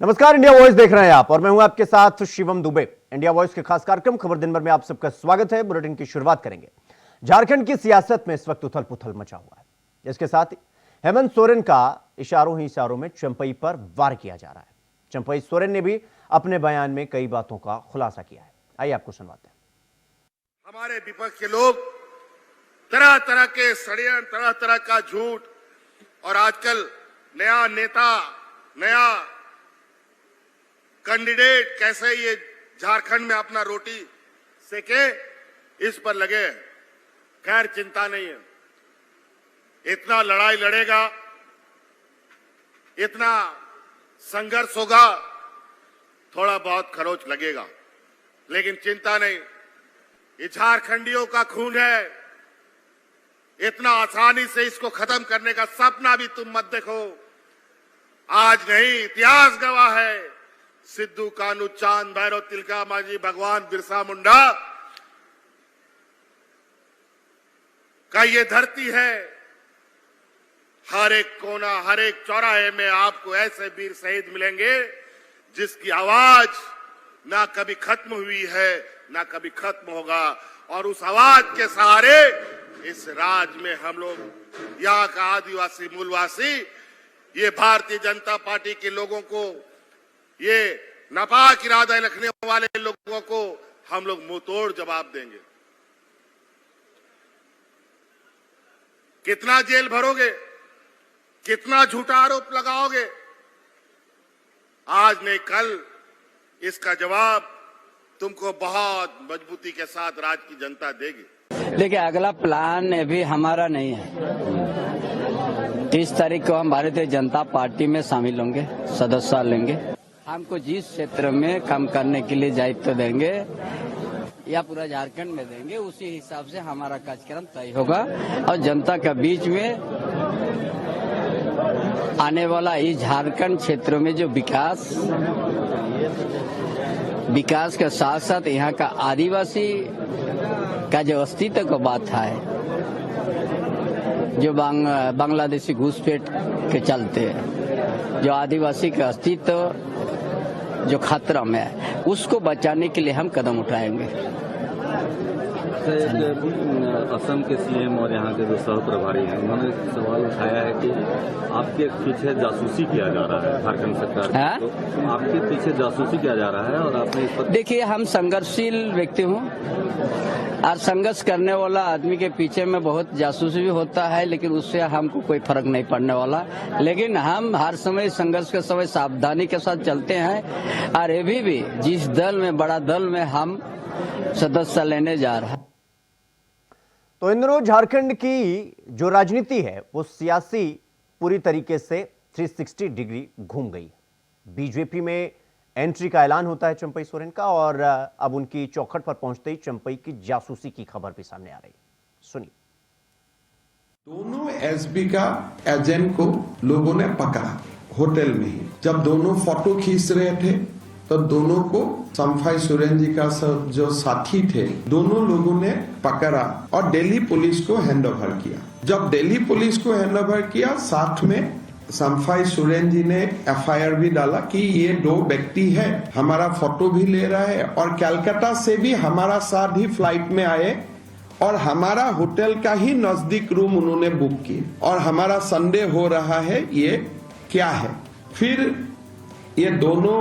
नमस्कार, India voice देख रहे हैं आप और मैं हूं आपके साथ शिवम दुबे। इंडिया वॉइस के खास कार्यक्रम खबर दिन भर में आप सबका स्वागत है। बुलेटिन की शुरुआत करेंगे। झारखंड की सियासत में इस वक्त उथल पुथल मचा हुआ है। इसके साथ ही हेमंत सोरेन का इशारों ही इशारों में चंपई पर वार किया जा रहा है। चंपई सोरेन ने भी अपने बयान में कई बातों का खुलासा किया है। आइए आपको सुनवाते हैं। हमारे विपक्ष के लोग तरह तरह के षड्यंत्र, तरह तरह का झूठ और आजकल नया नेता, नया कैंडिडेट कैसे ये झारखंड में अपना रोटी सेके, इस पर लगे हैं। खैर, चिंता नहीं है। इतना लड़ाई लड़ेगा, इतना संघर्ष होगा, थोड़ा बहुत खरोच लगेगा, लेकिन चिंता नहीं। ये झारखंडियों का खून है। इतना आसानी से इसको खत्म करने का सपना भी तुम मत देखो। आज नहीं, इतिहास गवाह है। सिद्धू, कान्हू, चांद, भैरव, तिलका मांझी, भगवान बिरसा मुंडा का ये धरती है। हर एक कोना, हर एक चौराहे में आपको ऐसे वीर शहीद मिलेंगे जिसकी आवाज ना कभी खत्म हुई है, ना कभी खत्म होगा। और उस आवाज के सहारे इस राज्य में हम लोग, यहाँ का आदिवासी मूलवासी, ये भारतीय जनता पार्टी के लोगों को, ये नापाक इरादा रखने वाले लोगों को हम लोग मुंहतोड़ जवाब देंगे। कितना जेल भरोगे, कितना झूठा आरोप लगाओगे, आज नहीं कल इसका जवाब तुमको बहुत मजबूती के साथ राज्य की जनता देगी। देखिए, अगला प्लान अभी हमारा नहीं है। 30 तारीख को हम भारतीय जनता पार्टी में शामिल होंगे, सदस्य लेंगे। हमको जिस क्षेत्र में काम करने के लिए दायित्व देंगे या पूरा झारखंड में देंगे, उसी हिसाब से हमारा कार्यक्रम तय होगा। और जनता के बीच में आने वाला इस झारखंड क्षेत्र में जो विकास के साथ साथ यहाँ का आदिवासी का जो अस्तित्व का बात है, जो बांग्लादेशी घुसपैठ के चलते जो आदिवासी का अस्तित्व जो खतरा में है, उसको बचाने के लिए हम कदम उठाएंगे। असम के सीएम और यहाँ के जो सह प्रभारी हैं, उन्होंने सवाल उठाया है कि आपके पीछे जासूसी किया जा रहा है झारखंड सरकार की। तो आपके पीछे जासूसी किया जा रहा है और आपने इस पर... देखिए, हम संघर्षशील व्यक्ति हूँ और संघर्ष करने वाला आदमी के पीछे में बहुत जासूसी भी होता है, लेकिन उससे हमको कोई फर्क नहीं पड़ने वाला। लेकिन हम हर समय संघर्ष के समय सावधानी के साथ चलते हैं और अभी भी जिस दल में, बड़ा दल में हम सदस्य लेने जा रहे हैं। तो इन दिनों झारखंड की जो राजनीति है वो सियासी पूरी तरीके से 360 डिग्री घूम गई। बीजेपी में एंट्री का ऐलान होता है चंपई सोरेन का और अब उनकी चौखट पर पहुंचते ही चंपई की जासूसी की खबर भी सामने आ रही। सुनिए। दोनों एसबी का एजेंट को लोगों ने पकड़ा होटल में ही। जब दोनों फोटो खींच रहे थे तो दोनों को चंपई सोरेन जी का जो साथी थे, दोनों लोगों ने पकड़ा और दिल्ली पुलिस को हैंडओवर किया। जब दिल्ली पुलिस को हैंडओवर किया, साथ में चंपई सोरेन जी ने एफआईआर भी डाला कि ये 2 व्यक्ति है, हमारा फोटो भी ले रहा है और कलकत्ता से भी हमारा साथ ही फ्लाइट में आए और हमारा होटल का ही नजदीक रूम उन्होंने बुक किया और हमारा संदेह हो रहा है ये क्या है। फिर ये दोनों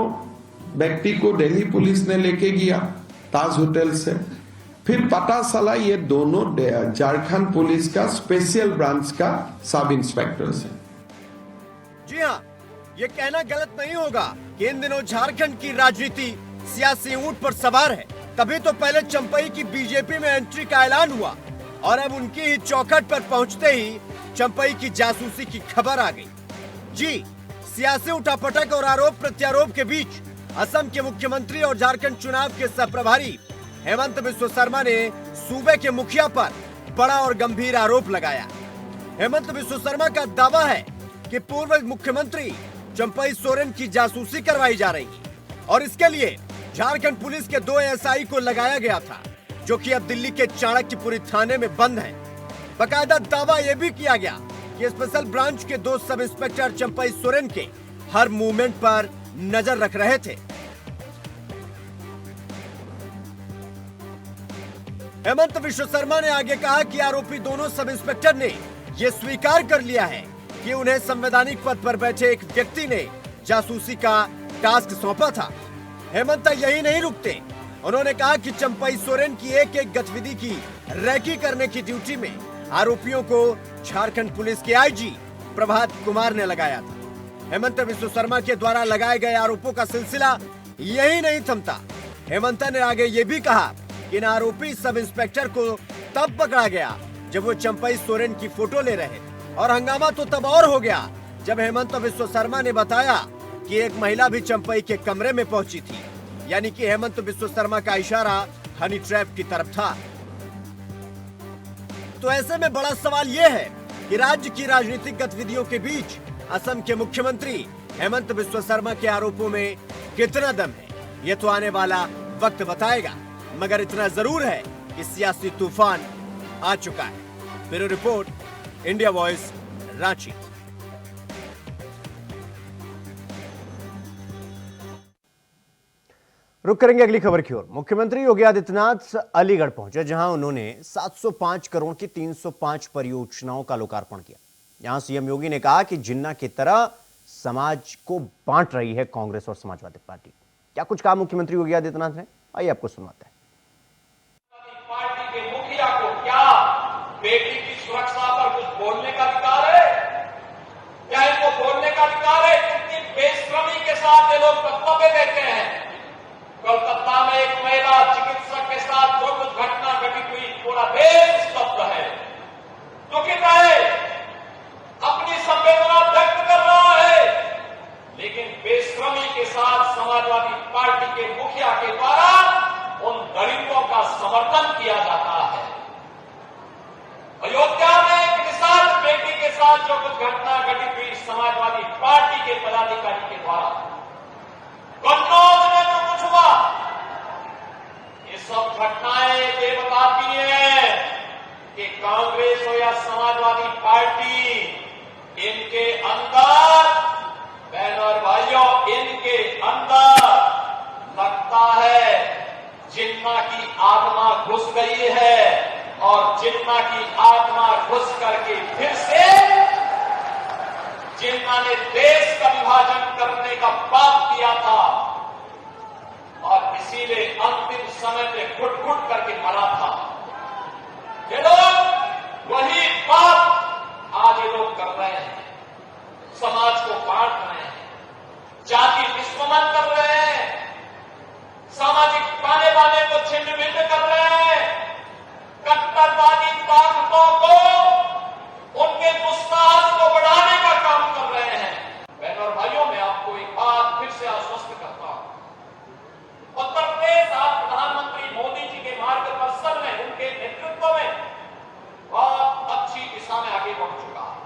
व्यक्ति को दिल्ली पुलिस ने लेके गया ताज होटल से। फिर पता चला ये दोनों झारखंड पुलिस का स्पेशल ब्रांच का सब इंस्पेक्टर है। जी हाँ, ये कहना गलत नहीं होगा कि इन दिनों झारखंड की राजनीति सियासी ऊंट पर सवार है। तभी तो पहले चंपई की बीजेपी में एंट्री का ऐलान हुआ और अब उनकी ही चौखट पर पहुंचते ही चंपई की जासूसी की खबर आ गई। जी, सियासी उठापटक और आरोप प्रत्यारोप के बीच असम के मुख्यमंत्री और झारखंड चुनाव के सह प्रभारी हेमंत बिस्वा शर्मा ने सूबे के मुखिया पर बड़ा और गंभीर आरोप लगाया। हेमंत बिस्वा शर्मा का दावा है कि पूर्व मुख्यमंत्री चंपई सोरेन की जासूसी करवाई जा रही है और इसके लिए झारखंड पुलिस के 2 एसआई को लगाया गया था, जो कि अब दिल्ली के चाणक्यपुरी थाने में बंद है। बकायदा दावा यह भी किया गया कि स्पेशल ब्रांच के 2 सब इंस्पेक्टर चंपई सोरेन के हर मूवमेंट पर नजर रख रहे थे। हेमंत विश्व शर्मा ने आगे कहा कि आरोपी दोनों सब इंस्पेक्टर ने यह स्वीकार कर लिया है कि उन्हें संवैधानिक पद पर बैठे एक व्यक्ति ने जासूसी का टास्क सौंपा था। हेमंत यही नहीं रुकते, उन्होंने कहा कि चंपई सोरेन की एक एक गतिविधि की रैकी करने की ड्यूटी में आरोपियों को झारखंड पुलिस के आईजी प्रभात कुमार ने लगाया था। हेमंत विश्व शर्मा के द्वारा लगाए गए आरोपों का सिलसिला यही नहीं थमता। हेमंत ने आगे ये भी कहा कि इन आरोपी सब इंस्पेक्टर को तब पकड़ा गया जब वो चंपई सोरेन की फोटो ले रहे थे, और हंगामा तो तब और हो गया जब हेमंत विश्व शर्मा ने बताया कि एक महिला भी चंपई के कमरे में पहुंची थी। यानी कि हेमंत विश्व शर्मा का इशारा हनी ट्रैप की तरफ था। तो ऐसे में बड़ा सवाल यह है कि राज्य की राजनीतिक गतिविधियों के बीच असम के मुख्यमंत्री हेमंत बिस्वा शर्मा के आरोपों में कितना दम है, ये तो आने वाला वक्त बताएगा। मगर इतना जरूर है कि सियासी तूफान आ चुका है। Bureau report, India voice, Ranchi. रुक करेंगे अगली खबर की ओर। मुख्यमंत्री योगी आदित्यनाथ अलीगढ़ पहुंचे, जहां उन्होंने 705 करोड़ की 305 परियोजनाओं का लोकार्पण किया। यहां सीएम योगी ने कहा कि जिन्ना की तरह समाज को बांट रही है कांग्रेस और समाजवादी पार्टी। क्या कुछ कहा मुख्यमंत्री योगी आदित्यनाथ ने, आइए आपको सुनवाते हैं। पार्टी के मुखिया को क्या बेटी की सुरक्षा पर कुछ बोलने का अधिकार है? क्या इनको बोलने का अधिकार है? कितनी बेशर्मी के साथ ये लोग वक्तव्य देते हैं। कोलकाता में एक महिला चिकित्सक के साथ जो कुछ घटना घटित हुई, पूरा देश स्तब्ध है, दुखित है, अपनी संवेदना व्यक्त कर रहा है। लेकिन बेशर्मी के साथ समाजवादी पार्टी के मुखिया के द्वारा उन गरीबों का समर्थन किया जाता है। अयोध्या में एक निषाद बेटी के साथ जो कुछ घटना घटित हुई समाजवादी पार्टी के पदाधिकारी के द्वारा, कन्नौज में जो कुछ हुआ, ये सब घटनाएं ये बताती हैं कि कांग्रेस हो या समाजवादी पार्टी, इनके अंदर, बहनों और भाइयों, इनके अंदर लगता है जिन्ना की आत्मा घुस गई है, और जिन्ना की आत्मा घुस करके फिर से जिन्ना ने देश का विभाजन करने का पाप किया था, और इसीलिए अंतिम समय में घुट-घुट करके मरा था। ये लोग वही पाप आज ये लोग कर रहे हैं, समाज को बांट रहे हैं, जाति विस्मरण कर रहे हैं, सामाजिक ताने बाने को छिन्न भिन्न कर रहे हैं, कट्टरवादी ताकतों को, उनके दुस्साहस को बढ़ाने का काम कर रहे हैं। बहनों और भाइयों, मैं आपको एक बात फिर से आश्वस्त करता हूं, उत्तर प्रदेश आज प्रधानमंत्री मोदी जी के मार्गदर्शन में, उनके नेतृत्व में बहुत अच्छी दिशा में आगे बढ़ चुका है।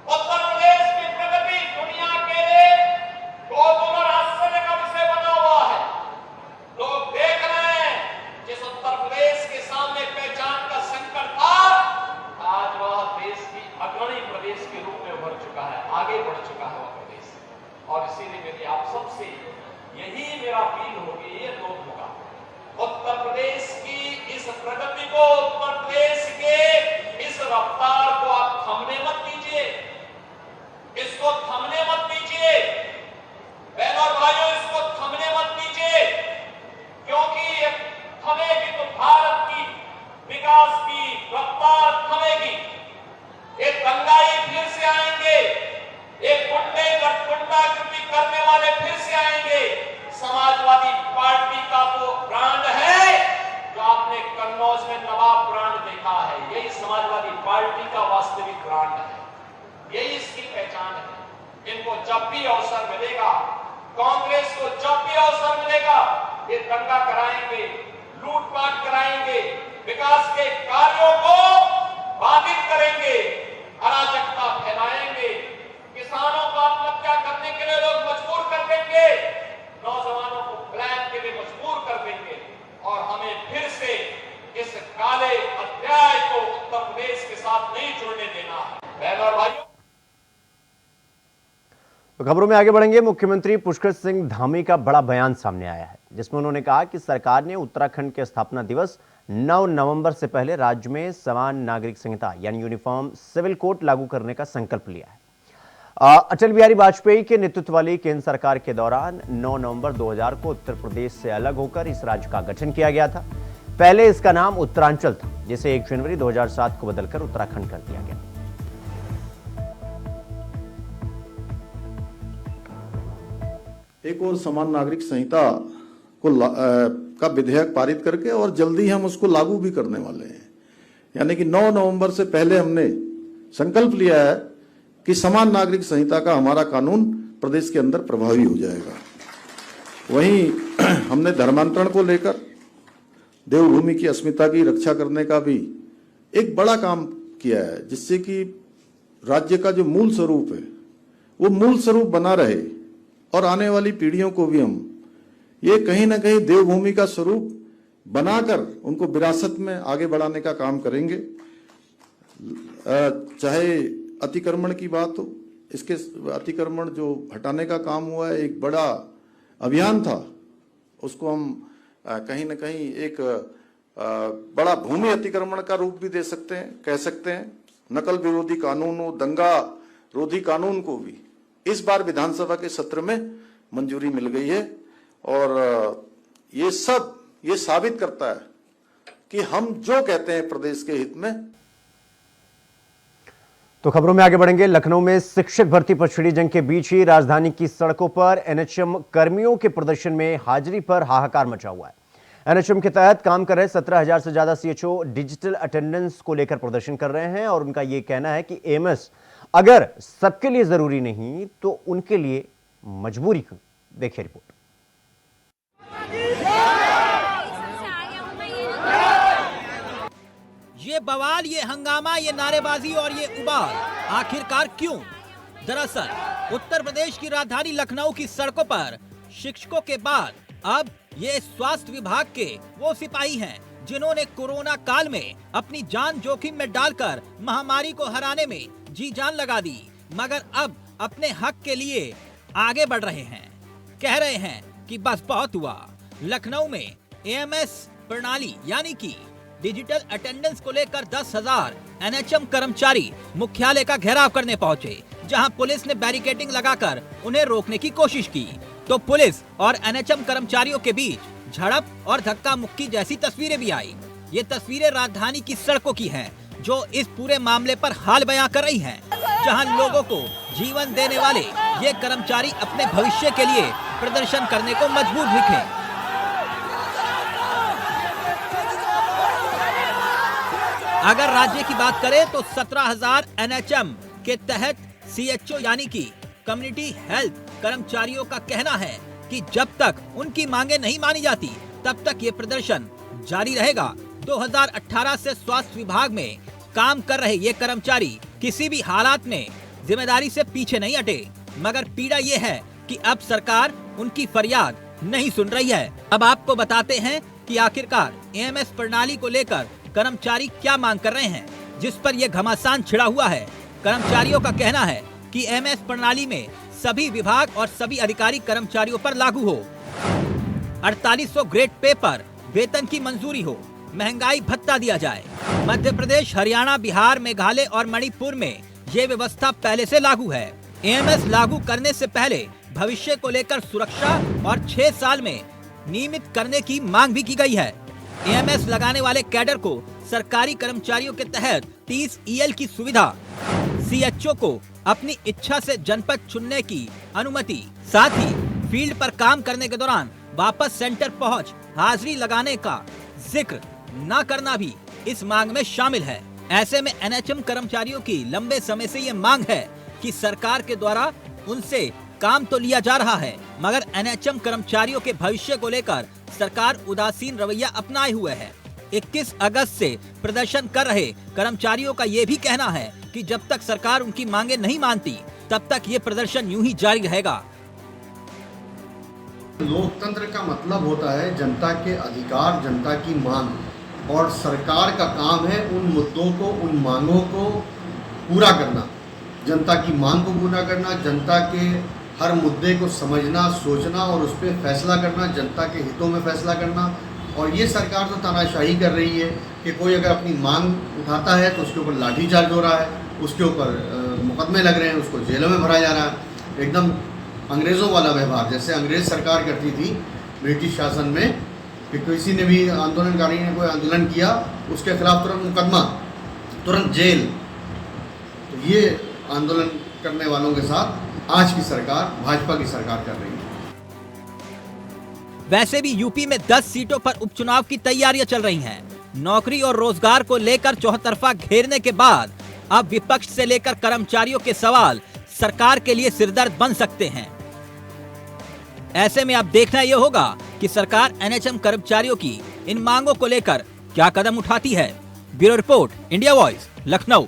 उत्तर प्रदेश की प्रगति दुनिया के लिए कौतूहल और आश्चर्य का विषय बना हुआ है। लोग देख रहे हैं, जिस उत्तर प्रदेश के सामने पहचान का संकट था, आज वह देश की अग्रणी प्रदेश के रूप में उभर चुका है, आगे बढ़ चुका है वह प्रदेश। और इसीलिए मेरी आप सबसे यही मेरा अपील होगी, ये लोग होगा, उत्तर प्रदेश की इस प्रगति को, उत्तर प्रदेश के इस रफ्तार को आप थमने मत दीजिए, इसको थमने मत दीजिए। बहनों और भाइयों, इसको थमने मत दीजिए, क्योंकि थमेगी तो भारत की विकास की रफ्तार थमेगी। एक दंगाई फिर से आएंगे, एक गुंडागर्दी करने वाले फिर से आएंगे। समाजवादी पार्टी का तो ब्रांड है, जो आपने कन्नौज में नवाब ब्रांड देखा है, यही समाजवादी पार्टी का वास्तविक ब्रांड है, यही इसकी पहचान है। इनको जब भी अवसर मिलेगा, कांग्रेस को जब भी अवसर मिलेगा, ये दंगा कराएंगे, लूटपाट कराएंगे, विकास के कार्यों को बाधित करेंगे, अराजकता फैलाएंगे, किसानों को आत्महत्या करने के लिए लोग मजबूर कर देंगे, नौजवानों को ब्लैक के लिए मजबूर कर देंगे, और हमें फिर से इस काले अध्याय को उत्तर प्रदेश के साथ नहीं जुड़ने देना है। बहनों और भाइयों, तो खबरों में आगे बढ़ेंगे। मुख्यमंत्री पुष्कर सिंह धामी का बड़ा बयान सामने आया है, जिसमें उन्होंने कहा कि सरकार ने उत्तराखंड के स्थापना दिवस 9 नवंबर से पहले राज्य में समान नागरिक संहिता यानी यूनिफॉर्म सिविल कोड लागू करने का संकल्प लिया है। अटल बिहारी वाजपेयी के नेतृत्व वाली केंद्र सरकार के दौरान 9 नवंबर 2000 को उत्तर प्रदेश से अलग होकर इस राज्य का गठन किया गया था। पहले इसका नाम उत्तरांचल था, जिसे 1 जनवरी 2007 को बदलकर उत्तराखंड कर दिया गया। एक और समान नागरिक संहिता को का विधेयक पारित करके और जल्दी हम उसको लागू भी करने वाले हैं। यानी कि 9 नवंबर से पहले हमने संकल्प लिया है कि समान नागरिक संहिता का हमारा कानून प्रदेश के अंदर प्रभावी हो जाएगा। वहीं हमने धर्मांतरण को लेकर देवभूमि की अस्मिता की रक्षा करने का भी एक बड़ा काम किया है, जिससे कि राज्य का जो मूल स्वरूप है वो मूल स्वरूप बना रहे और आने वाली पीढ़ियों को भी हम ये कहीं ना कहीं देवभूमि का स्वरूप बनाकर उनको विरासत में आगे बढ़ाने का काम करेंगे। चाहे अतिक्रमण की बात हो, इसके अतिक्रमण जो हटाने का काम हुआ है, एक बड़ा अभियान था, उसको हम कहीं ना कहीं एक बड़ा भूमि अतिक्रमण का रूप भी दे सकते हैं, कह सकते हैं। नकल विरोधी कानून हो, दंगा रोधी कानून को भी इस बार विधानसभा के सत्र में मंजूरी मिल गई है और ये सब ये साबित करता है कि हम जो कहते हैं प्रदेश के हित में। तो खबरों में आगे बढ़ेंगे। लखनऊ में शिक्षक भर्ती पर छिड़ी जंग के बीच ही राजधानी की सड़कों पर एनएचएम कर्मियों के प्रदर्शन में हाजिरी पर हाहाकार मचा हुआ है। एनएचएम के तहत काम कर रहे 17,000 से ज्यादा सीएचओ डिजिटल अटेंडेंस को लेकर प्रदर्शन कर रहे हैं और उनका यह कहना है कि एएमएस अगर सबके लिए जरूरी नहीं तो उनके लिए मजबूरी क्यों। देखिए रिपोर्ट। ये बवाल, ये हंगामा, ये नारेबाजी और ये उबाल आखिरकार क्यों? दरअसल उत्तर प्रदेश की राजधानी लखनऊ की सड़कों पर शिक्षकों के बाद अब ये स्वास्थ्य विभाग के वो सिपाही हैं जिन्होंने कोरोना काल में अपनी जान जोखिम में डालकर महामारी को हराने में जी जान लगा दी, मगर अब अपने हक के लिए आगे बढ़ रहे हैं। कह रहे हैं कि बस बहुत हुआ। लखनऊ में एएमएस प्रणाली यानी कि डिजिटल अटेंडेंस को लेकर 10,000 एनएचएम कर्मचारी मुख्यालय का घेराव करने पहुंचे, जहां पुलिस ने बैरिकेडिंग लगाकर उन्हें रोकने की कोशिश की तो पुलिस और एनएचएम कर्मचारियों के बीच झड़प और धक्का मुक्की जैसी तस्वीरें भी आई। ये तस्वीरें राजधानी की सड़कों की हैं, जो इस पूरे मामले पर हाल बयां कर रही हैं, जहां लोगों को जीवन देने वाले ये कर्मचारी अपने भविष्य के लिए प्रदर्शन करने को मजबूर दिखे। अगर राज्य की बात करें तो 17,000 एनएचएम के तहत सीएचओ यानी कि कम्युनिटी हेल्थ कर्मचारियों का कहना है कि जब तक उनकी मांगे नहीं मानी जाती तब तक ये प्रदर्शन जारी रहेगा। 2018 से स्वास्थ्य विभाग में काम कर रहे ये कर्मचारी किसी भी हालात में जिम्मेदारी से पीछे नहीं हटे, मगर पीड़ा ये है कि अब सरकार उनकी फरियाद नहीं सुन रही है। अब आपको बताते हैं कि आखिरकार एएमएस प्रणाली को लेकर कर्मचारी क्या मांग कर रहे हैं, जिस पर यह घमासान छिड़ा हुआ है। कर्मचारियों का कहना है कि एएमएस प्रणाली में सभी विभाग और सभी अधिकारी कर्मचारियों पर लागू हो, 4800 ग्रेड पे पर वेतन की मंजूरी हो, महंगाई भत्ता दिया जाए। मध्य प्रदेश, हरियाणा, बिहार, मेघालय और मणिपुर में ये व्यवस्था पहले से लागू है। एएमएस लागू करने से पहले भविष्य को लेकर सुरक्षा और 6 साल में नियमित करने की मांग भी की गई है। एएमएस लगाने वाले कैडर को सरकारी कर्मचारियों के तहत 30 ईएल की सुविधा, सीएचओ को अपनी इच्छा से जनपद चुनने की अनुमति, साथ ही फील्ड पर काम करने के दौरान वापस सेंटर पहुंच हाजिरी लगाने का जिक्र न करना भी इस मांग में शामिल है। ऐसे में एनएचएम कर्मचारियों की लंबे समय से ये मांग है कि सरकार के द्वारा उनसे काम तो लिया जा रहा है, मगर एनएचएम कर्मचारियों के भविष्य को लेकर सरकार उदासीन रवैया अपनाए हुए है। 21 अगस्त से प्रदर्शन कर रहे कर्मचारियों का ये भी कहना है कि जब तक सरकार उनकी मांगे नहीं मानती तब तक ये प्रदर्शन यूं ही जारी रहेगा। लोकतंत्र का मतलब होता है जनता के अधिकार, जनता की मांग, और सरकार का काम है उन मुद्दों को, उन मांगों को पूरा करना, जनता की मांग को पूरा करना, जनता के हर मुद्दे को समझना, सोचना और उस पर फैसला करना, जनता के हितों में फैसला करना। और ये सरकार तो तानाशाही कर रही है कि कोई अगर अपनी मांग उठाता है तो उसके ऊपर लाठीचार्ज हो रहा है, उसके ऊपर मुकदमे लग रहे हैं, उसको जेलों में भराया जा रहा है। एकदम अंग्रेज़ों वाला व्यवहार, जैसे अंग्रेज़ सरकार करती थी ब्रिटिश शासन में, कि किसी ने भी आंदोलनकारी ने कोई आंदोलन किया उसके खिलाफ तुरंत मुकदमा, तुरंत जेल। तो ये आंदोलन करने वालों के साथ आज की सरकार, भाजपा की सरकार कर रही है। वैसे भी यूपी में 10 सीटों पर उपचुनाव की तैयारियां चल रही हैं। नौकरी और रोजगार को लेकर चौतरफा घेरने के बाद अब विपक्ष से लेकर कर्मचारियों के सवाल सरकार के लिए सिरदर्द बन सकते हैं। ऐसे में अब देखना यह होगा कि सरकार एनएचएम कर्मचारियों की इन मांगों को लेकर क्या कदम उठाती है। Bureau report, India voice, Lucknow.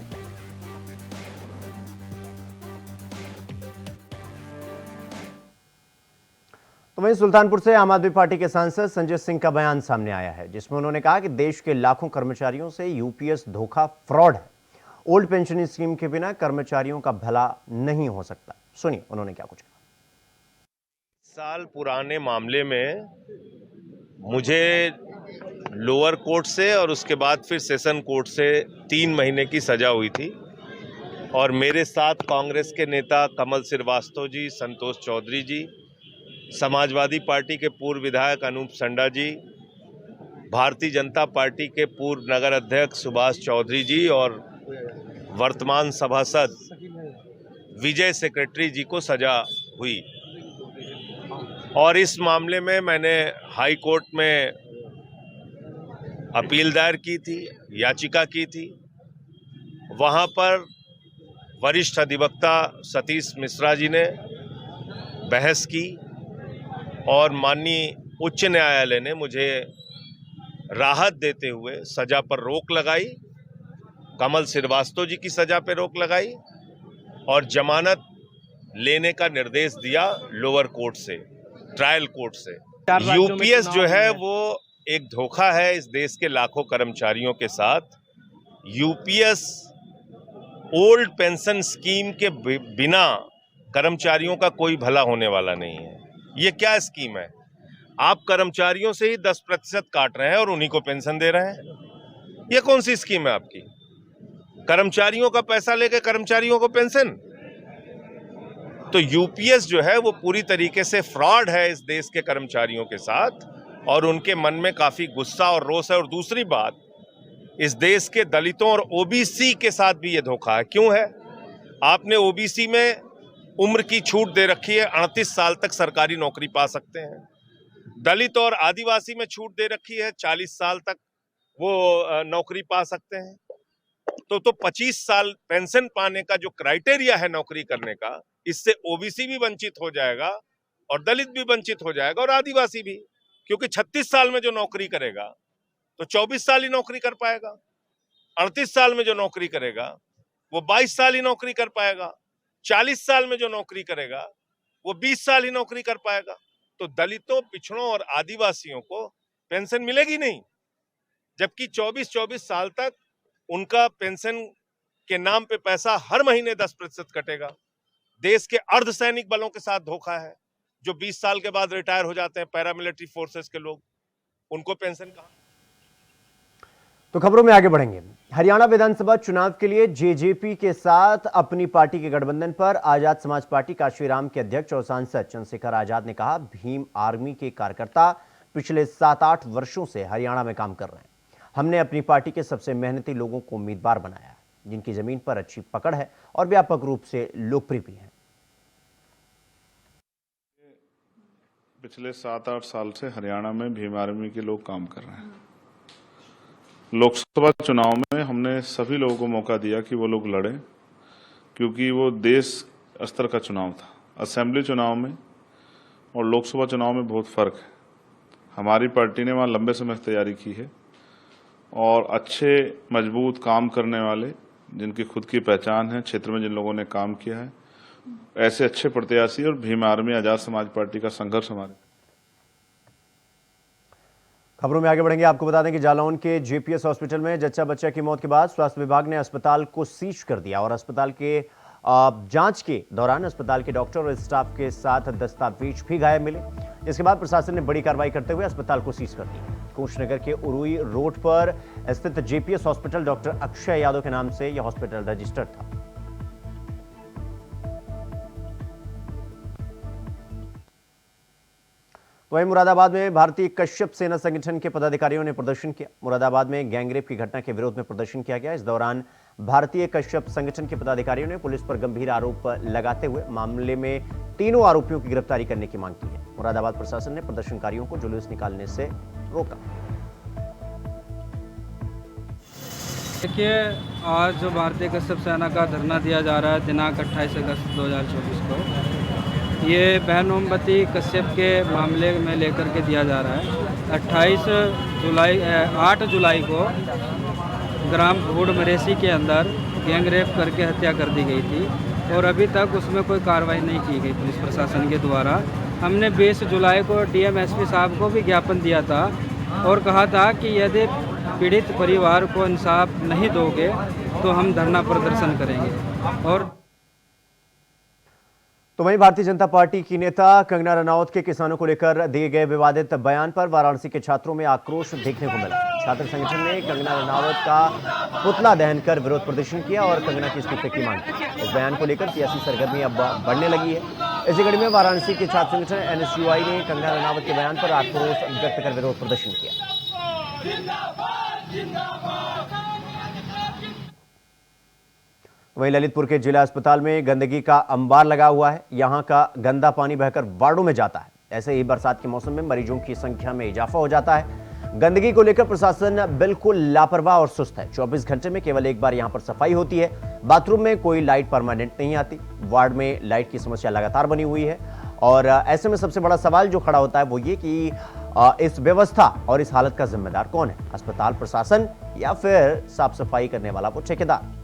तो वहीं सुल्तानपुर से आम आदमी पार्टी के सांसद संजय सिंह का बयान सामने आया है, जिसमें उन्होंने कहा कि देश के लाखों कर्मचारियों से यूपीएस धोखा, फ्रॉड है। ओल्ड पेंशन स्कीम के बिना कर्मचारियों का भला नहीं हो सकता। सुनिए उन्होंने क्या कुछ कहा। साल पुराने मामले में मुझे लोअर कोर्ट से और उसके बाद फिर सेशन कोर्ट से 3 महीने की सजा हुई थी और मेरे साथ कांग्रेस के नेता कमल श्रीवास्तव जी, संतोष चौधरी जी, समाजवादी पार्टी के पूर्व विधायक अनूप संडा जी, भारतीय जनता पार्टी के पूर्व नगर अध्यक्ष सुभाष चौधरी जी और वर्तमान सभासद विजय सेक्रेटरी जी को सजा हुई। और इस मामले में मैंने हाई कोर्ट में अपील दायर की थी, याचिका की थी। वहां पर वरिष्ठ अधिवक्ता सतीश मिश्रा जी ने बहस की और माननीय उच्च न्यायालय ने मुझे राहत देते हुए सजा पर रोक लगाई, कमल श्रीवास्तव जी की सजा पर रोक लगाई और जमानत लेने का निर्देश दिया लोअर कोर्ट से, ट्रायल कोर्ट से। यूपीएस जो है वो एक धोखा है इस देश के लाखों कर्मचारियों के साथ। यूपीएस ओल्ड पेंशन स्कीम के बिना कर्मचारियों का कोई भला होने वाला नहीं है। ये क्या स्कीम है? आप कर्मचारियों से ही 10% काट रहे हैं और उन्हीं को पेंशन दे रहे हैं। ये कौन सी स्कीम है आपकी? कर्मचारियों का पैसा लेके कर्मचारियों को पेंशन। तो यूपीएस जो है वो पूरी तरीके से फ्रॉड है इस देश के कर्मचारियों के साथ और उनके मन में काफी गुस्सा और रोष है। और दूसरी बात, इस देश के दलितों और ओबीसी के साथ भी ये धोखा है। क्यों है? आपने ओबीसी में उम्र की छूट दे रखी है, 38 साल तक सरकारी नौकरी पा सकते हैं। दलित और आदिवासी में छूट दे रखी है, 40 साल तक वो नौकरी पा सकते हैं। तो 25 साल पेंशन पाने का जो क्राइटेरिया है नौकरी करने का, इससे ओबीसी भी वंचित हो जाएगा और दलित भी वंचित हो जाएगा और आदिवासी भी, क्योंकि 36 साल में जो नौकरी करेगा तो 24 साल ही नौकरी कर पाएगा। 38 साल में जो नौकरी करेगा वो 22 साल ही नौकरी कर पाएगा। 40 साल में जो नौकरी करेगा वो 20 साल ही नौकरी कर पाएगा। तो दलितों, पिछड़ों और आदिवासियों को पेंशन मिलेगी नहीं, जबकि 24-24 साल तक उनका पेंशन के नाम पे पैसा हर महीने 10% कटेगा। देश के अर्धसैनिक बलों के साथ धोखा है, जो 20 साल के बाद रिटायर हो जाते हैं, पैरामिलिट्री फोर्सेस के लोग, उनको पेंशन कहां? तो खबरों में आगे बढ़ेंगे। हरियाणा विधानसभा चुनाव के लिए जेजेपी के साथ अपनी पार्टी के गठबंधन पर आजाद समाज पार्टी काशीराम के अध्यक्ष और सांसद चंद्रशेखर आजाद ने कहा, भीम आर्मी के कार्यकर्ता पिछले 7-8 वर्षों से हरियाणा में काम कर रहे हैं। हमने अपनी पार्टी के सबसे मेहनती लोगों को उम्मीदवार बनाया है, जिनकी जमीन पर अच्छी पकड़ है और व्यापक रूप से लोकप्रिय भी हैं। पिछले 7-8 साल से हरियाणा में भीम आर्मी के लोग काम कर रहे हैं। लोकसभा चुनाव में हमने सभी लोगों को मौका दिया कि वो लोग लड़ें, क्योंकि वो देश स्तर का चुनाव था। असेंबली चुनाव में और लोकसभा चुनाव में बहुत फर्क है। हमारी पार्टी ने वहाँ लंबे समय से तैयारी की है और अच्छे मजबूत काम करने वाले, जिनकी खुद की पहचान है, क्षेत्र में जिन लोगों ने काम किया है, ऐसे अच्छे प्रत्याशी और भीम आर्मी आजाद समाज पार्टी का संघर्ष हमारे। खबरों में आगे बढ़ेंगे। आपको बता दें कि जालौन के जेपीएस हॉस्पिटल में जच्चा बच्चा की मौत के बाद स्वास्थ्य विभाग ने अस्पताल को सीज कर दिया और अस्पताल के जांच के दौरान अस्पताल के डॉक्टर और स्टाफ के साथ दस्तावेज भी गायब मिले। इसके बाद प्रशासन ने बड़ी कार्रवाई करते हुए अस्पताल को सीज कर दिया। कुशीनगर के उरुई रोड पर स्थित JPS hospital doctor Akshay Yadav के नाम से यह हॉस्पिटल रजिस्टर्ड था। वहीं मुरादाबाद में भारतीय कश्यप सेना संगठन के पदाधिकारियों ने प्रदर्शन किया। मुरादाबाद में गैंगरेप की घटना के विरोध में प्रदर्शन किया गया। इस दौरान भारतीय कश्यप संगठन के पदाधिकारियों ने पुलिस पर गंभीर आरोप लगाते हुए मामले में तीनों आरोपियों की गिरफ्तारी करने की मांग की है। मुरादाबाद प्रशासन ने प्रदर्शनकारियों को जुलूस निकालने से रोका। देखिए, आज जो भारतीय कश्यप सेना का धरना दिया जा रहा है दिनांक 28 अगस्त 2024 को, ये बहन मोमबत्ती कश्यप के मामले में लेकर के दिया जा रहा है। 8 जुलाई को ग्राम भूड मरेसी के अंदर गैंग रेप करके हत्या कर दी गई थी और अभी तक उसमें कोई कार्रवाई नहीं की गई पुलिस प्रशासन के द्वारा। हमने 20 जुलाई को डीएम एसपी साहब को भी ज्ञापन दिया था और कहा था कि यदि पीड़ित परिवार को इंसाफ नहीं दोगे तो हम धरना प्रदर्शन करेंगे। और तो वहीं भारतीय जनता पार्टी की नेता कंगना रनौत के किसानों को लेकर दिए गए विवादित बयान पर वाराणसी के छात्रों में आक्रोश देखने को मिला। छात्र संगठन ने कंगना रनौत का पुतला दहन कर विरोध प्रदर्शन किया और कंगना के इस्तीफे की मांग की। इस बयान को लेकर सियासी सरगर्मी अब बढ़ने लगी है। इसी कड़ी में वाराणसी के छात्र संगठन एनएसयूआई ने कंगना रनौत के बयान पर आक्रोश व्यक्त कर विरोध प्रदर्शन किया। वहीं ललितपुर के जिला अस्पताल में गंदगी का अंबार लगा हुआ है। यहां का गंदा पानी बहकर वार्डों में जाता है। ऐसे ही बरसात के मौसम में मरीजों की संख्या में इजाफा हो जाता है। गंदगी को लेकर प्रशासन बिल्कुल लापरवाह और सुस्त है। 24 घंटे में केवल एक बार यहां पर सफाई होती है। बाथरूम में कोई लाइट परमानेंट नहीं आती। वार्ड में लाइट की समस्या लगातार बनी हुई है और ऐसे में सबसे बड़ा सवाल जो खड़ा होता है वो ये कि इस व्यवस्था और इस हालत का जिम्मेदार कौन है? अस्पताल प्रशासन या फिर साफ सफाई करने वाला वो ठेकेदार?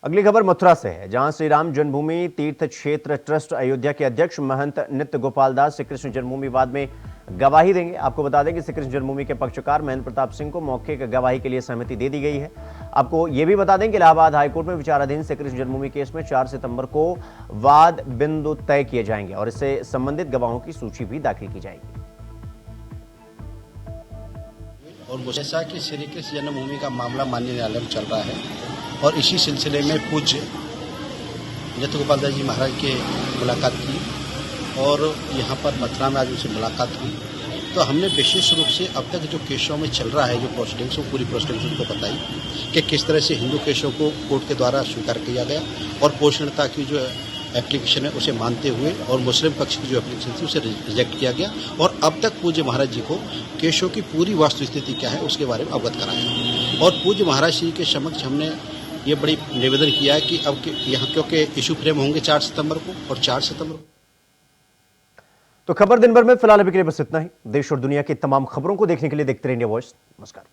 अगली खबर मथुरा से है, जहां श्री राम जन्मभूमि तीर्थ क्षेत्र ट्रस्ट अयोध्या के अध्यक्ष महंत नित्य गोपाल दास श्री कृष्ण जन्मभूमि विवाद में गवाही देंगे। आपको बता दें कि श्री कृष्ण जन्मभूमि के पक्षकार महेंद्र प्रताप सिंह को मौखिक गवाही के लिए सहमति दे दी गई है। आपको यह भी बता दें कि इलाहाबाद हाईकोर्ट में विचाराधीन श्री कृष्ण जन्मभूमि केस में 4 सितंबर को वाद बिंदु तय किए जाएंगे और इससे संबंधित गवाहों की सूची भी दाखिल की जाएगी। और जैसा कि श्री कृष्ण जन्मभूमि का मामला माननीय न्यायालय में चल रहा है और इसी सिलसिले में पूज्य नित्य गोपाल दास जी महाराज के मुलाकात की और यहाँ पर मथुरा में आज उनसे मुलाकात हुई, तो हमने विशेष रूप से अब तक जो केसों में चल रहा है जो प्रोसीडिंग्स, वो पूरी प्रोसीडिंग्स उनको बताई कि किस तरह से हिंदू केसों को कोर्ट के द्वारा स्वीकार किया गया और पोषणता की जो एप्लीकेशन है उसे मानते हुए और मुस्लिम पक्ष की जो एप्लीकेशन थी उसे रिजेक्ट किया गया और अब तक पूज्य महाराज जी को केसों की पूरी वास्तुस्थिति क्या है उसके बारे में अवगत कराया और पूज्य महाराज जी के समक्ष हमने ये बड़ी निवेदन किया है कि अब यहाँ क्योंकि इशू फ्रेम होंगे 4 सितंबर को और 4 सितंबर को। तो खबर दिन भर में फिलहाल अभी के लिए बस इतना ही। देश और दुनिया की तमाम खबरों को देखने के लिए देखते रहिए इंडिया वॉइस। नमस्कार।